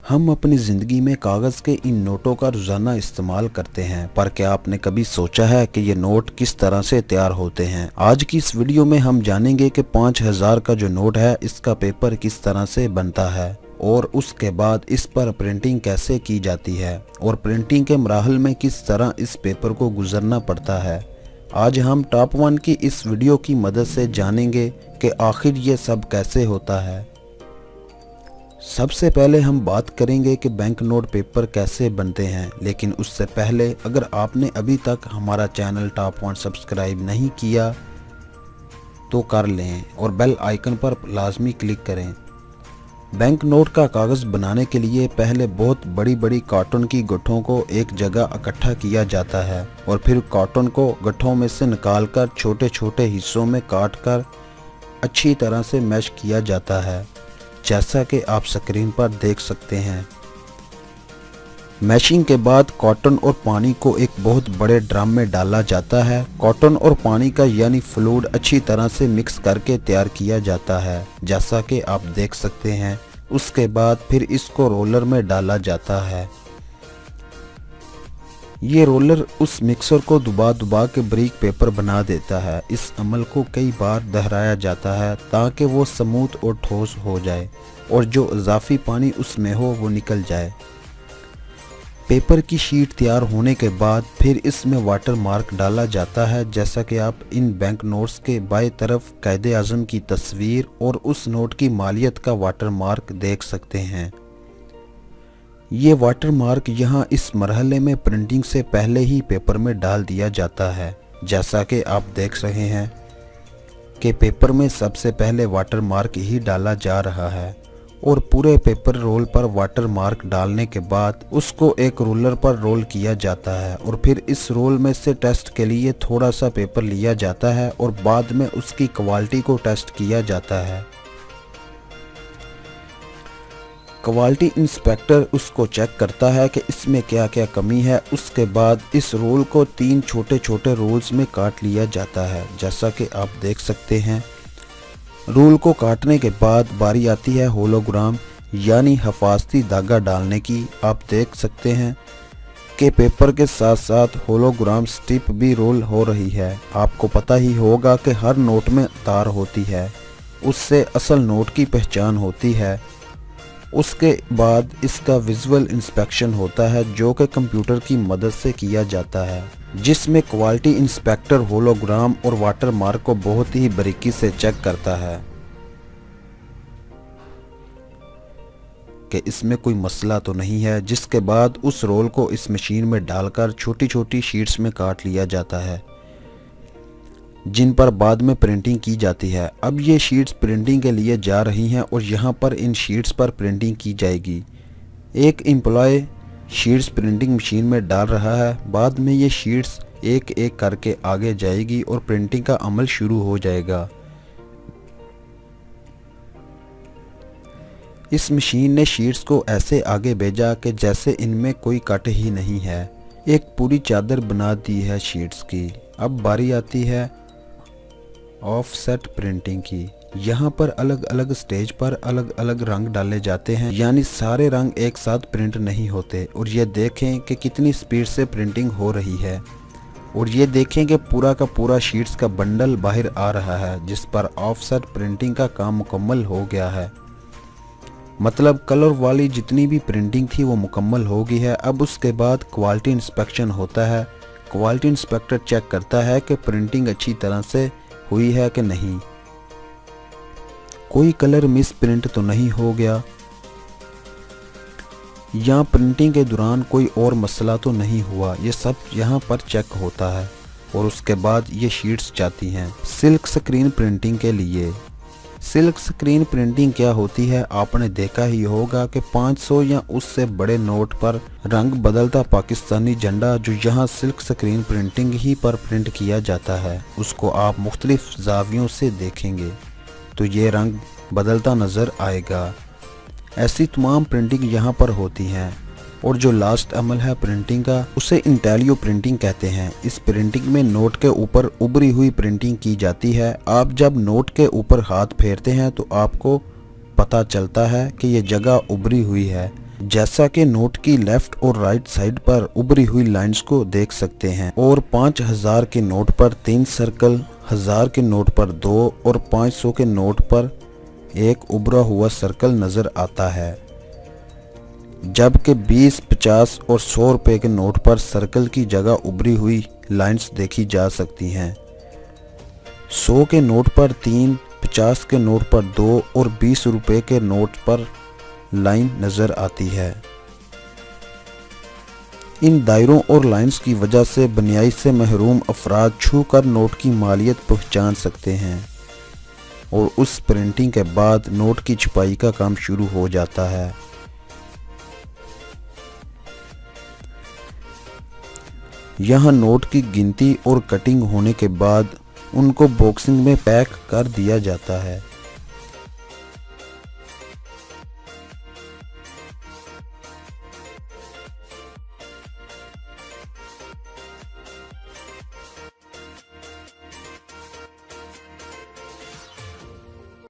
हम अपनी ज़िंदगी में कागज़ के इन नोटों का रोज़ाना इस्तेमाल करते हैं, पर क्या आपने कभी सोचा है कि ये नोट किस तरह से तैयार होते हैं। आज की इस वीडियो में हम जानेंगे कि 5000 का जो नोट है इसका पेपर किस तरह से बनता है और उसके बाद इस पर प्रिंटिंग कैसे की जाती है और प्रिंटिंग के मराहल में किस तरह इस पेपर को गुजरना पड़ता है। आज हम टॉप 1 की इस वीडियो की मदद से जानेंगे कि आखिर ये सब कैसे होता है। सबसे पहले हम बात करेंगे कि बैंक नोट पेपर कैसे बनते हैं, लेकिन उससे पहले अगर आपने अभी तक हमारा चैनल टॉप 1 सब्सक्राइब नहीं किया तो कर लें और बेल आइकन पर लाजमी क्लिक करें। बैंक नोट का कागज़ बनाने के लिए पहले बहुत बड़ी बड़ी कॉटन की गट्ठों को एक जगह इकट्ठा किया जाता है और फिर कॉटन को गट्ठों में से निकालकर छोटे छोटे हिस्सों में काटकर अच्छी तरह से मैश किया जाता है, जैसा कि आप स्क्रीन पर देख सकते हैं। मैशिंग के बाद कॉटन और पानी को एक बहुत बड़े ड्रम में डाला जाता है। कॉटन और पानी का यानी फ्लूइड अच्छी तरह से मिक्स करके तैयार किया जाता है, जैसा कि आप देख सकते हैं। उसके बाद फिर इसको रोलर में डाला जाता है। ये रोलर उस मिक्सर को दबा दबा के बारीक पेपर बना देता है। इस अमल को कई बार दोहराया जाता है ताकि वो स्मूथ और ठोस हो जाए और जो इजाफी पानी उसमें हो वो निकल जाए। पेपर की शीट तैयार होने के बाद फिर इसमें वाटर मार्क डाला जाता है, जैसा कि आप इन बैंक नोट्स के बाएं तरफ कायदे आज़म की तस्वीर और उस नोट की मालियत का वाटर मार्क देख सकते हैं। ये वाटर मार्क यहाँ इस मरहले में प्रिंटिंग से पहले ही पेपर में डाल दिया जाता है, जैसा कि आप देख रहे हैं कि पेपर में सबसे पहले वाटर मार्क ही डाला जा रहा है और पूरे पेपर रोल पर वाटर मार्क डालने के बाद उसको एक रोलर पर रोल किया जाता है और फिर इस रोल में से टेस्ट के लिए थोड़ा सा पेपर लिया जाता है और बाद में उसकी क्वालिटी को टेस्ट किया जाता है। क्वालिटी इंस्पेक्टर उसको चेक करता है कि इसमें क्या क्या कमी है। उसके बाद इस रोल को 3 छोटे छोटे रोल्स में काट लिया जाता है, जैसा कि आप देख सकते हैं। रोल को काटने के बाद बारी आती है होलोग्राम यानी हिफाजती धागा डालने की। आप देख सकते हैं कि पेपर के साथ साथ होलोग्राम स्ट्रिप भी रोल हो रही है। आपको पता ही होगा कि हर नोट में तार होती है, उससे असल नोट की पहचान होती है। उसके बाद इसका विजुअल इंस्पेक्शन होता है, जो कि कंप्यूटर की मदद से किया जाता है, जिसमें क्वालिटी इंस्पेक्टर होलोग्राम और वाटर मार्क को बहुत ही बारीकी से चेक करता है कि इसमें कोई मसला तो नहीं है। जिसके बाद उस रोल को इस मशीन में डालकर छोटी छोटी शीट्स में काट लिया जाता है, जिन पर बाद में प्रिंटिंग की जाती है। अब ये शीट्स प्रिंटिंग के लिए जा रही हैं और यहाँ पर इन शीट्स पर प्रिंटिंग की जाएगी। एक एम्प्लॉय शीट्स प्रिंटिंग मशीन में डाल रहा है। बाद में ये शीट्स एक एक करके आगे जाएगी और प्रिंटिंग का अमल शुरू हो जाएगा। इस मशीन ने शीट्स को ऐसे आगे भेजा कि जैसे इनमें कोई कट ही नहीं है। एक पूरी चादर बना दी है शीट्स की। अब बारी आती है ऑफसेट प्रिंटिंग की। यहाँ पर अलग अलग स्टेज पर अलग अलग रंग डाले जाते हैं, यानी सारे रंग एक साथ प्रिंट नहीं होते। और ये देखें कि कितनी स्पीड से प्रिंटिंग हो रही है और ये देखें कि पूरा का पूरा शीट्स का बंडल बाहर आ रहा है, जिस पर ऑफसेट प्रिंटिंग का काम मुकम्मल हो गया है। मतलब कलर वाली जितनी भी प्रिंटिंग थी वो मुकम्मल हो गई है। अब उसके बाद क्वालिटी इंस्पेक्शन होता है। क्वालिटी इंस्पेक्टर चेक करता है कि प्रिंटिंग अच्छी तरह से हुई है कि नहीं, कोई कलर मिस प्रिंट तो नहीं हो गया, या प्रिंटिंग के दौरान कोई और मसला तो नहीं हुआ। ये सब यहाँ पर चेक होता है और उसके बाद ये शीट्स जाती हैं सिल्क स्क्रीन प्रिंटिंग के लिए। सिल्क स्क्रीन प्रिंटिंग क्या होती है, आपने देखा ही होगा कि 500 या उससे बड़े नोट पर रंग बदलता पाकिस्तानी झंडा, जो यहाँ सिल्क स्क्रीन प्रिंटिंग ही पर प्रिंट किया जाता है, उसको आप मुख्तलिफ जावियों से देखेंगे तो ये रंग बदलता नज़र आएगा। ऐसी तमाम प्रिंटिंग यहाँ पर होती हैं। और जो लास्ट अमल है प्रिंटिंग का, उसे इंटेलियो प्रिंटिंग कहते हैं। इस प्रिंटिंग में नोट के ऊपर उभरी हुई प्रिंटिंग की जाती है। आप जब नोट के ऊपर हाथ फेरते हैं तो आपको पता चलता है कि ये जगह उभरी हुई है। जैसा कि नोट की लेफ्ट और राइट साइड पर उभरी हुई लाइंस को देख सकते हैं और 5000 के नोट पर 3 सर्कल, 1000 के नोट पर 2 और 500 के नोट पर एक उभरा हुआ सर्कल नजर आता है। जबकि 20, 50 और 100 रुपए के नोट पर सर्कल की जगह उभरी हुई लाइंस देखी जा सकती हैं। 100 के नोट पर 3, 50 के नोट पर 2 और 20 रुपए के नोट पर लाइन नजर आती है। इन दायरों और लाइंस की वजह से बनियाई से महरूम अफराद छूकर नोट की मालियत पहचान सकते हैं और उस प्रिंटिंग के बाद नोट की छपाई का काम शुरू हो जाता है। यहाँ नोट की गिनती और कटिंग होने के बाद उनको बॉक्सिंग में पैक कर दिया जाता है।